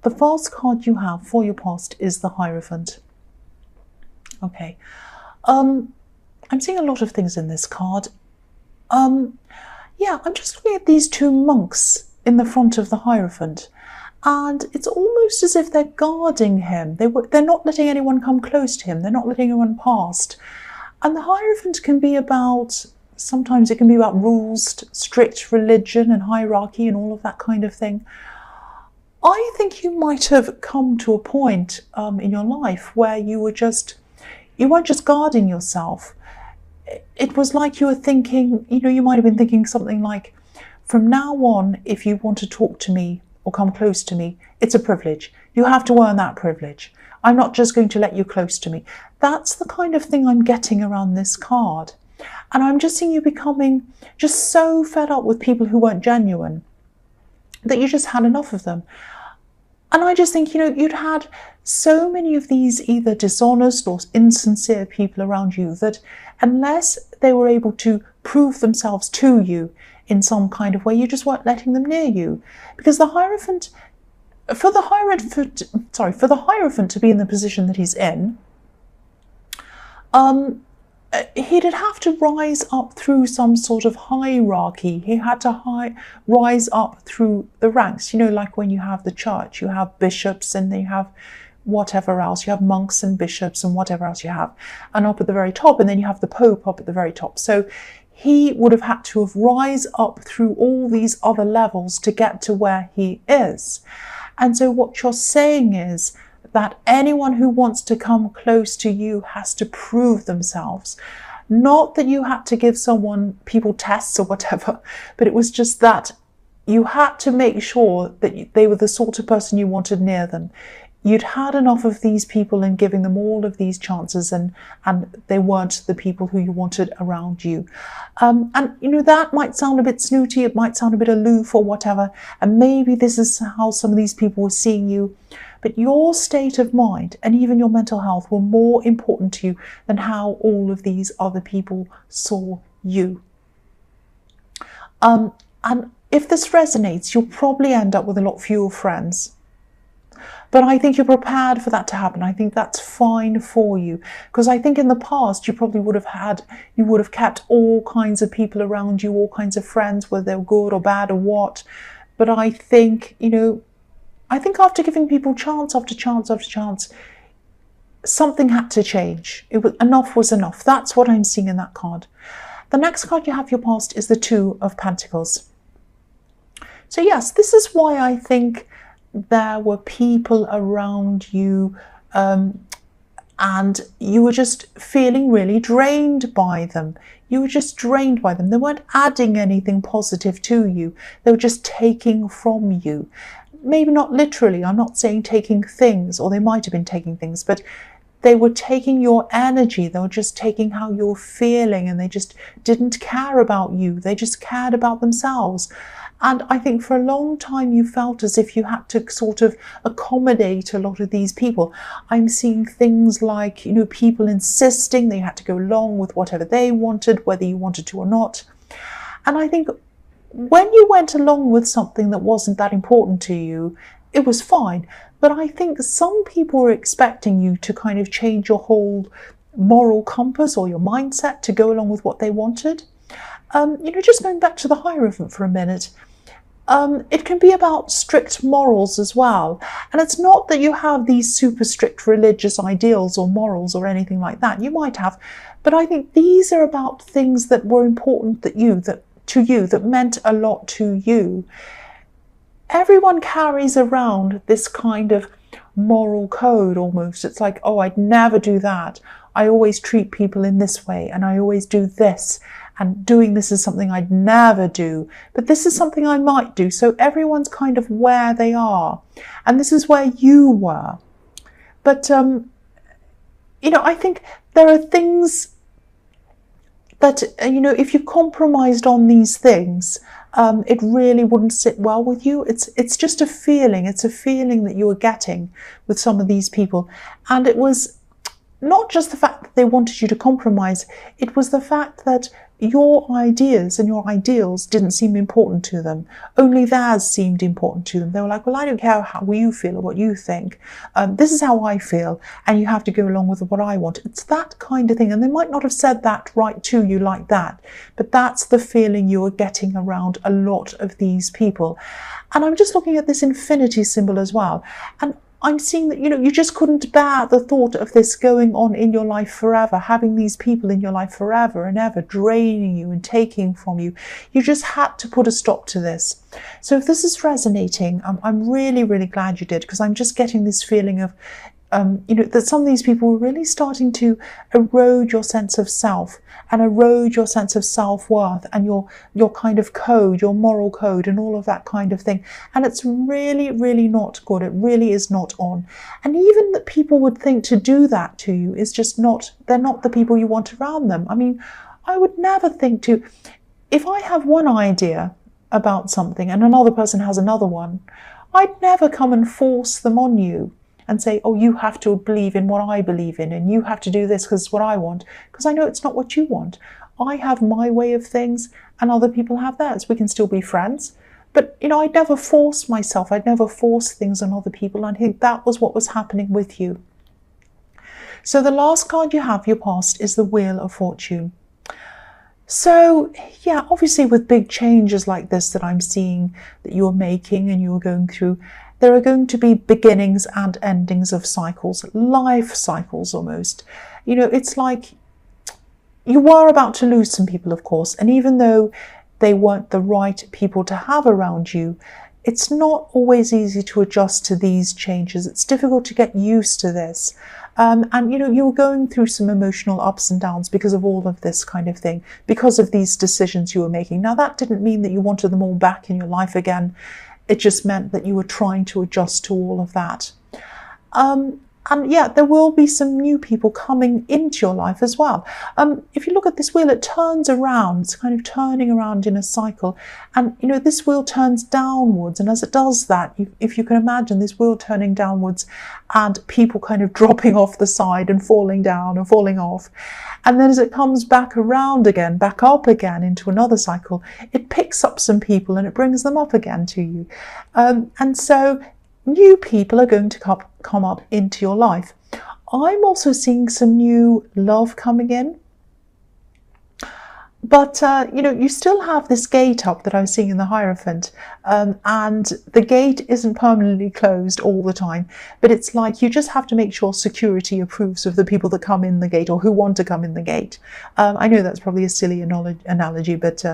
The first card you have for your past is the Hierophant. Okay. I'm seeing a lot of things in this card. Yeah, I'm just looking at these two monks in the front of the Hierophant, and it's almost as if they're guarding him. They're not letting anyone come close to him. They're not letting anyone past. And the Hierophant can be about, sometimes it can be about rules, strict religion and hierarchy and all of that kind of thing. I think you might have come to a point in your life where you weren't just guarding yourself. It was like you were thinking, you might have been thinking something like, from now on, if you want to talk to me or come close to me, it's a privilege. You have to earn that privilege. I'm not just going to let you close to me. That's the kind of thing I'm getting around this card. And I'm just seeing you becoming just so fed up with people who weren't genuine that you just had enough of them. And I just think, you'd had so many of these either dishonest or insincere people around you that unless they were able to prove themselves to you in some kind of way, you just weren't letting them near you. Because the Hierophant, for the Hierophant to be in the position that he's in, he'd have to rise up through some sort of hierarchy. He had to rise up through the ranks. Like when you have the church, you have bishops and you have whatever else. You have monks and bishops and whatever else you have. And up at the very top, and then you have the Pope up at the very top. So he would have had to have rise up through all these other levels to get to where he is. And so what you're saying is that anyone who wants to come close to you has to prove themselves. Not that you had to give people tests or whatever, but it was just that you had to make sure that they were the sort of person you wanted near them. You'd had enough of these people and giving them all of these chances, and they weren't the people who you wanted around you. And that might sound a bit snooty, it might sound a bit aloof or whatever, and maybe this is how some of these people were seeing you. But your state of mind and even your mental health were more important to you than how all of these other people saw you. And if this resonates, you'll probably end up with a lot fewer friends. But I think you're prepared for that to happen. I think that's fine for you. Because I think in the past, you probably would have kept all kinds of people around you, all kinds of friends, whether they were good or bad or what. But I think, after giving people chance after chance after chance, something had to change. Enough was enough. That's what I'm seeing in that card. The next card you have your past is the Two of Pentacles. So yes, this is why I think there were people around you and you were just feeling really drained by them. You were just drained by them. They weren't adding anything positive to you. They were just taking from you. Maybe not literally, I'm not saying taking things, or they might have been taking things, but they were taking your energy. They were just taking how you're feeling, and they just didn't care about you. They just cared about themselves. And I think for a long time you felt as if you had to sort of accommodate a lot of these people. I'm seeing things like, people insisting they had to go along with whatever they wanted, whether you wanted to or not. And I think when you went along with something that wasn't that important to you, it was fine. But I think some people were expecting you to kind of change your whole moral compass or your mindset to go along with what they wanted. Just going back to the Hierophant for a minute, it can be about strict morals as well. And it's not that you have these super strict religious ideals or morals or anything like that. You might have, but I think these are about things that were important to you, that meant a lot to you. Everyone carries around this kind of moral code almost. It's like, oh, I'd never do that. I always treat people in this way, and I always do this. And doing this is something I'd never do, but this is something I might do. So everyone's kind of where they are, and this is where you were. But, I think there are things that, if you compromised on these things, it really wouldn't sit well with you. It's just a feeling. It's a feeling that you were getting with some of these people. And it was not just the fact that they wanted you to compromise, it was the fact that your ideas and your ideals didn't seem important to them. Only theirs seemed important to them. They were like, well, I don't care how you feel or what you think. This is how I feel, and you have to go along with what I want. It's that kind of thing. And they might not have said that right to you like that, but that's the feeling you are getting around a lot of these people. And I'm just looking at this infinity symbol as well. And I'm seeing that, you just couldn't bear the thought of this going on in your life forever, having these people in your life forever and ever, draining you and taking from you. You just had to put a stop to this. So if this is resonating, I'm really, really glad you did, because I'm just getting this feeling of, that some of these people were really starting to erode your sense of self and erode your sense of self-worth and your kind of code, your moral code and all of that kind of thing. And it's really, really not good. It really is not on. And even that people would think to do that to you is just not, they're not the people you want around them. I mean, I would never think to, if I have one idea about something and another person has another one, I'd never come and force them on you and say, oh, you have to believe in what I believe in and you have to do this because it's what I want, because I know it's not what you want. I have my way of things and other people have theirs. We can still be friends. But, I'd never force myself. I'd never force things on other people. And I think that was what was happening with you. So the last card you have, your past, is the Wheel of Fortune. So, yeah, obviously with big changes like this that I'm seeing that you're making and you're going through, there are going to be beginnings and endings of cycles, life cycles almost. It's like you were about to lose some people, of course, and even though they weren't the right people to have around you, it's not always easy to adjust to these changes. It's difficult to get used to this. And you were going through some emotional ups and downs because of all of this kind of thing, because of these decisions you were making. Now, that didn't mean that you wanted them all back in your life again. It just meant that you were trying to adjust to all of that. And yeah, there will be some new people coming into your life as well. If you look at this wheel, it turns around. It's kind of turning around in a cycle. And, this wheel turns downwards. And as it does that, if you can imagine this wheel turning downwards and people kind of dropping off the side and falling down and falling off. And then as it comes back around again, back up again into another cycle, it picks up some people and it brings them up again to you. And so new people are going to come up into your life. I'm also seeing some new love coming in. But, you still have this gate up that I was seeing in the Hierophant. And the gate isn't permanently closed all the time. But it's like you just have to make sure security approves of the people that come in the gate or who want to come in the gate. I know that's probably a silly analogy, but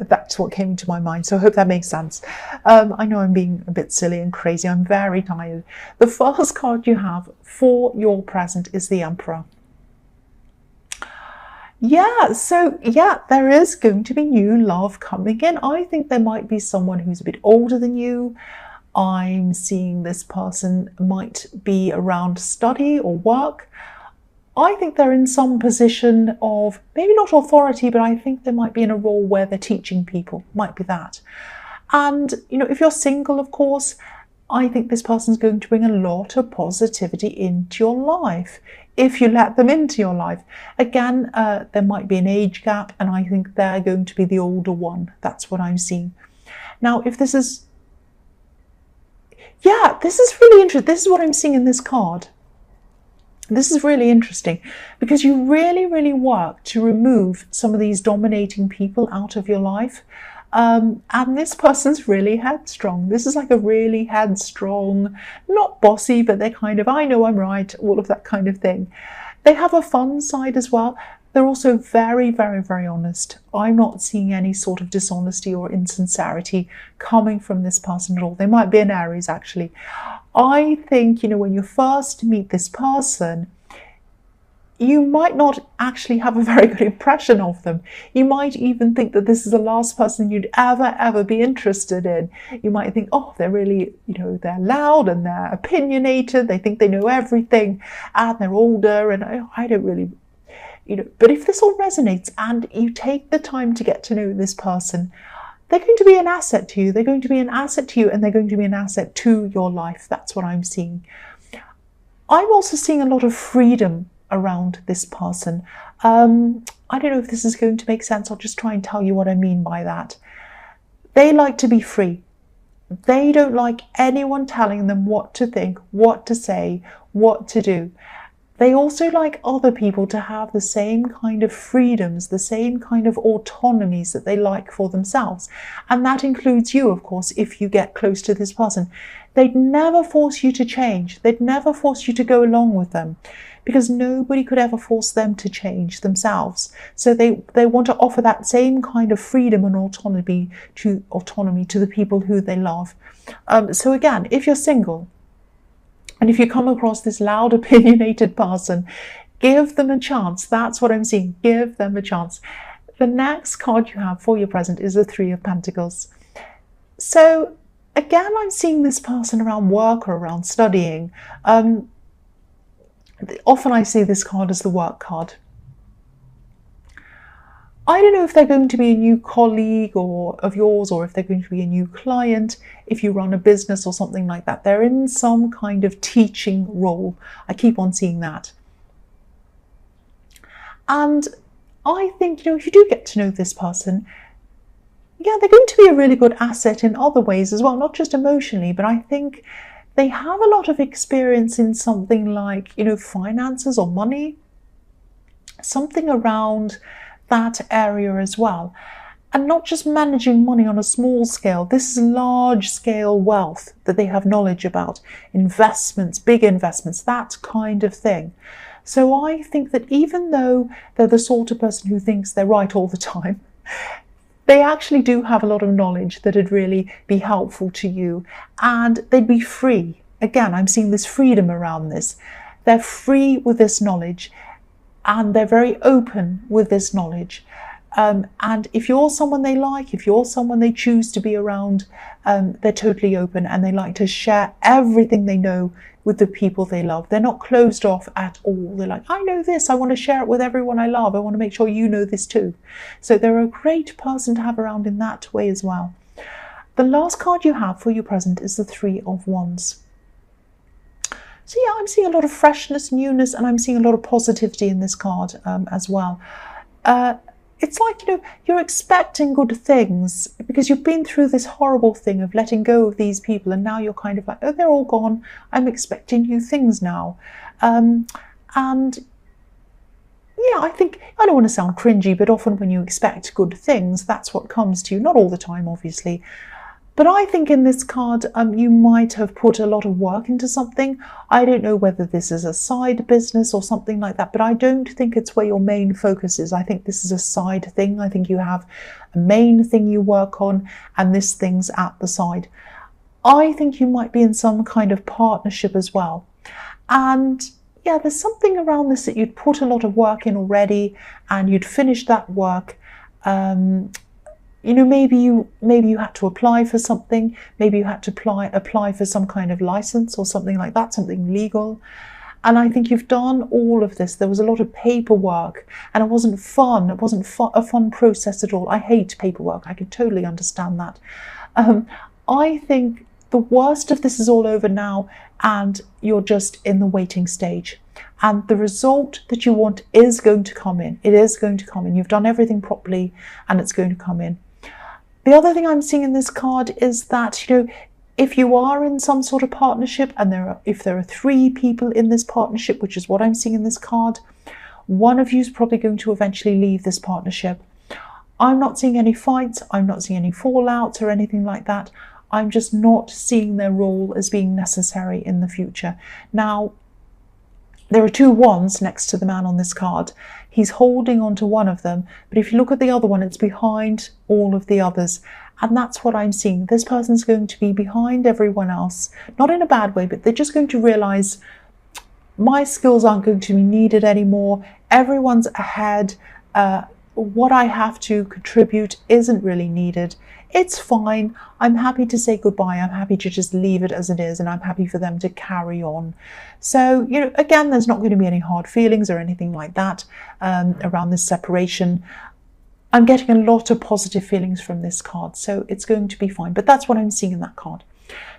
that's what came into my mind. So I hope that makes sense. I know I'm being a bit silly and crazy. I'm very tired. The first card you have for your present is the Emperor. Yeah, so yeah, there is going to be new love coming in. I think there might be someone who's a bit older than you. I'm seeing this person might be around study or work. I think they're in some position of, maybe not authority, but I think they might be in a role where they're teaching people, might be that. And, if you're single, of course, I think this person's going to bring a lot of positivity into your life, if you let them into your life. Again, there might be an age gap, and I think they're going to be the older one. That's what I'm seeing. Now, if this is, yeah, this is really interesting. This is what I'm seeing in this card. This is really interesting because you really, really work to remove some of these dominating people out of your life. And this person's really headstrong. This is like a really headstrong, not bossy, but they're kind of, I know I'm right, all of that kind of thing. They have a fun side as well. They're also very, very, very honest. I'm not seeing any sort of dishonesty or insincerity coming from this person at all. They might be an Aries, actually. I think, when you first meet this person, you might not actually have a very good impression of them. You might even think that this is the last person you'd ever be interested in. You might think, oh, they're really, they're loud and they're opinionated. They think they know everything and they're older and I don't really, but if this all resonates and you take the time to get to know this person, they're going to be an asset to you. They're going to be an asset to you and they're going to be an asset to your life. That's what I'm seeing. I'm also seeing a lot of freedom around this person. I don't know if this is going to make sense. I'll just try and tell you what I mean by that. They like to be free. They don't like anyone telling them what to think, what to say, what to do. They also like other people to have the same kind of freedoms, the same kind of autonomies that they like for themselves. And that includes you, of course, if you get close to this person. They'd never force you to change. They'd never force you to go along with them, because nobody could ever force them to change themselves. So they want to offer that same kind of freedom and autonomy to the people who they love. So again, if you're single, and if you come across this loud, opinionated person, give them a chance. That's what I'm seeing. Give them a chance. The next card you have for your present is the Three of Pentacles. So again, I'm seeing this person around work or around studying. Often I see this card as the work card. I don't know if they're going to be a new colleague of yours, or if they're going to be a new client, if you run a business or something like that. They're in some kind of teaching role. I keep on seeing that. And I think, if you do get to know this person, yeah, they're going to be a really good asset in other ways as well, not just emotionally, but I think they have a lot of experience in something like, finances or money, something around that area as well. And not just managing money on a small scale. This is large scale wealth that they have knowledge about. Investments, big investments, that kind of thing. So I think that even though they're the sort of person who thinks they're right all the time, they actually do have a lot of knowledge that would really be helpful to you, and they'd be free. Again, I'm seeing this freedom around this. They're free with this knowledge, and they're very open with this knowledge. And if you're someone they like, if you're someone they choose to be around, they're totally open, and they like to share everything they know with the people they love. They're not closed off at all. They're like, I know this, I want to share it with everyone I love. I want to make sure you know this too. So they're a great person to have around in that way as well. The last card you have for your present is the Three of Wands. So yeah, I'm seeing a lot of freshness, newness, and I'm seeing a lot of positivity in this card as well. It's like, you're expecting good things because you've been through this horrible thing of letting go of these people, and now you're kind of like, oh, they're all gone. I'm expecting new things now. And yeah, I think, I don't want to sound cringy, but often when you expect good things, that's what comes to you. Not all the time, obviously. But I think in this card, you might have put a lot of work into something. I don't know whether this is a side business or something like that, but I don't think it's where your main focus is. I think this is a side thing. I think you have a main thing you work on, and this thing's at the side. I think you might be in some kind of partnership as well. And yeah, there's something around this that you'd put a lot of work in already, and you'd finished that work. Maybe you had to apply for something. Maybe you had to apply for some kind of license or something like that, something legal. And I think you've done all of this. There was a lot of paperwork, and it wasn't fun. It wasn't a fun process at all. I hate paperwork. I can totally understand that. I think the worst of this is all over now, and you're just in the waiting stage. And the result that you want is going to come in. It is going to come in. You've done everything properly, and it's going to come in. The other thing I'm seeing in this card is that, if you are in some sort of partnership, and if there are three people in this partnership, which is what I'm seeing in this card, one of you is probably going to eventually leave this partnership. I'm not seeing any fights. I'm not seeing any fallouts or anything like that. I'm just not seeing their role as being necessary in the future. Now, there are two wands next to the man on this card. He's holding on to one of them, but if you look at the other one, it's behind all of the others. And that's what I'm seeing. This person's going to be behind everyone else, not in a bad way, but they're just going to realize my skills aren't going to be needed anymore. Everyone's ahead. What I have to contribute isn't really needed. It's fine. I'm happy to say goodbye. I'm happy to just leave it as it is, and I'm happy for them to carry on. So, again, there's not going to be any hard feelings or anything like that around this separation. I'm getting a lot of positive feelings from this card, so it's going to be fine. But that's what I'm seeing in that card.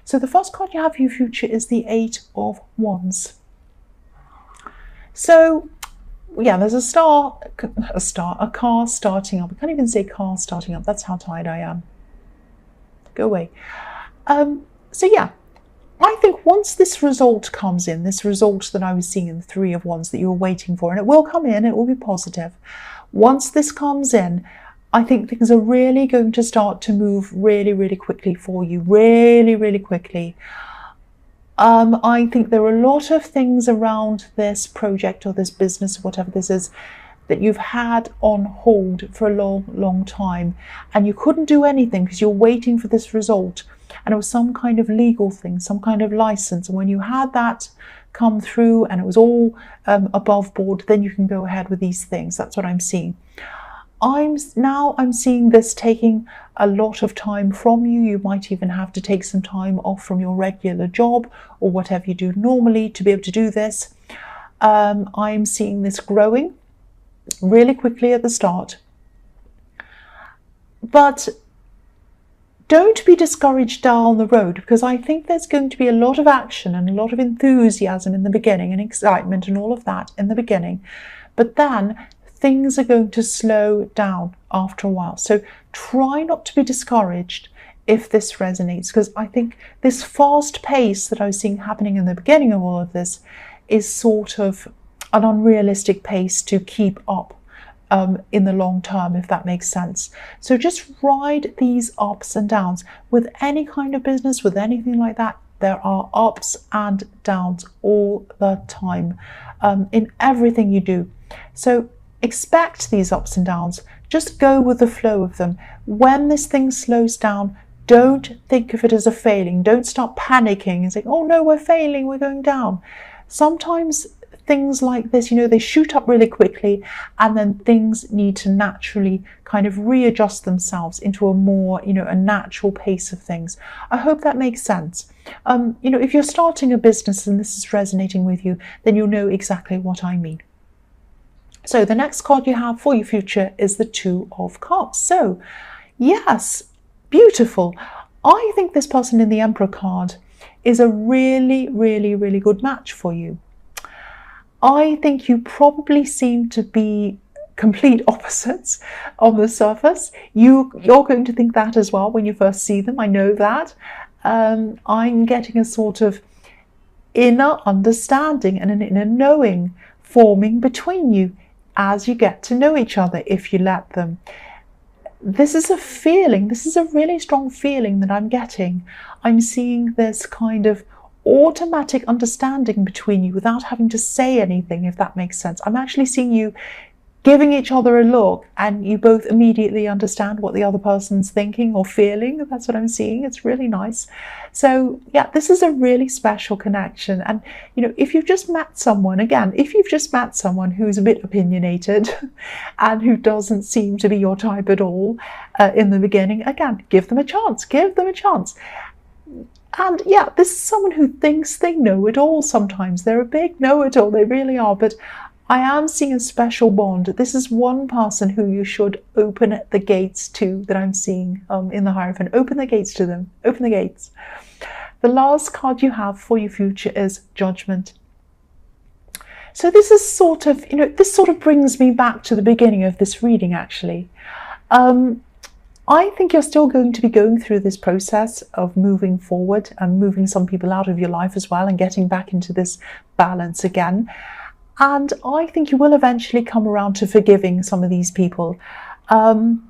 So the first card you have for your future is the Eight of Wands. So yeah, there's a car starting up. I can't even say car starting up. That's how tired I am. Go away. So yeah, I think once this result comes in, this result that I was seeing in the Three of Wands that you were waiting for, and it will come in, it will be positive. Once this comes in, I think things are really going to start to move really, really quickly for you. Really, really quickly. I think there are a lot of things around this project or this business, or whatever this is, that you've had on hold for a long, long time, and you couldn't do anything because you're waiting for this result, and it was some kind of legal thing, some kind of license, and when you had that come through and it was all above board, then you can go ahead with these things. That's what I'm seeing. I'm seeing this taking a lot of time from you. You might even have to take some time off from your regular job or whatever you do normally to be able to do this. I'm seeing this growing really quickly at the start. But don't be discouraged down the road, because I think there's going to be a lot of action and a lot of enthusiasm in the beginning and excitement and all of that in the beginning. But then things are going to slow down after a while. So try not to be discouraged if this resonates, because I think this fast pace that I was seeing happening in the beginning of all of this is sort of an unrealistic pace to keep up in the long term, if that makes sense. So just ride these ups and downs. With any kind of business, with anything like that, there are ups and downs all the time in everything you do. So expect these ups and downs. Just go with the flow of them. When this thing slows down, don't think of it as a failing. Don't start panicking and saying, oh no, we're failing, we're going down. Sometimes things like this, they shoot up really quickly, and then things need to naturally kind of readjust themselves into a more, a natural pace of things. I hope that makes sense. If you're starting a business and this is resonating with you, then you'll know exactly what I mean. So the next card you have for your future is the Two of Cups. So yes, beautiful. I think this person in the Emperor card is a really, really, really good match for you. I think you probably seem to be complete opposites on the surface. You're going to think that as well when you first see them. I know that. I'm getting a sort of inner understanding and an inner knowing forming between you as you get to know each other, if you let them. This is a feeling, this is a really strong feeling that I'm getting. I'm seeing this kind of automatic understanding between you without having to say anything, if that makes sense. I'm actually seeing you giving each other a look and you both immediately understand what the other person's thinking or feeling. That's what I'm seeing. It's really nice. So yeah, this is a really special connection. And if you've just met someone, if you've just met someone who's a bit opinionated and who doesn't seem to be your type at all in the beginning, again, give them a chance. And yeah, this is someone who thinks they know it all sometimes. They're a big know-it-all, they really are. But I am seeing a special bond. This is one person who you should open the gates to, that I'm seeing in the Hierophant. Open the gates to them. Open the gates. The last card you have for your future is Judgment. So this is sort of, this sort of brings me back to the beginning of this reading, actually. I think you're still going to be going through this process of moving forward and moving some people out of your life as well and getting back into this balance again. And I think you will eventually come around to forgiving some of these people. And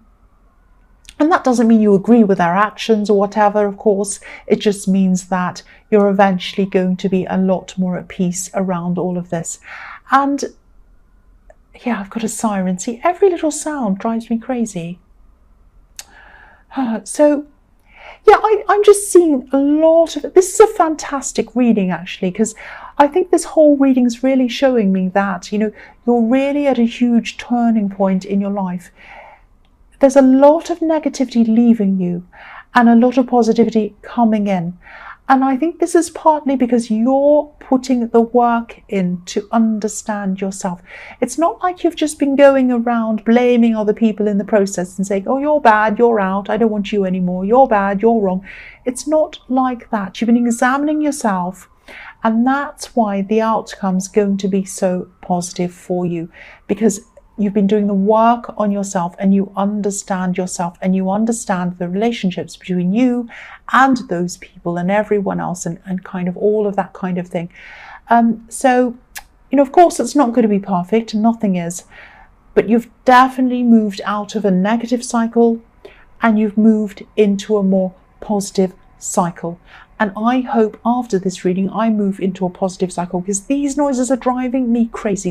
that doesn't mean you agree with their actions or whatever, of course. It just means that you're eventually going to be a lot more at peace around all of this. And yeah, I've got a siren. See, every little sound drives me crazy. So yeah, I'm just seeing a lot of, this is a fantastic reading actually, because I think this whole reading is really showing me that, you're really at a huge turning point in your life. There's a lot of negativity leaving you and a lot of positivity coming in. And I think this is partly because you're putting the work in to understand yourself. It's not like you've just been going around blaming other people in the process and saying, oh, you're bad, you're out, I don't want you anymore, you're bad, you're wrong. It's not like that. You've been examining yourself And that's why the outcome's going to be so positive for you, because you've been doing the work on yourself and you understand yourself and you understand the relationships between you and those people and everyone else and kind of all of that kind of thing. So, of course, it's not going to be perfect, and nothing is, but you've definitely moved out of a negative cycle and you've moved into a more positive cycle. And I hope after this reading, I move into a positive cycle, because these noises are driving me crazy.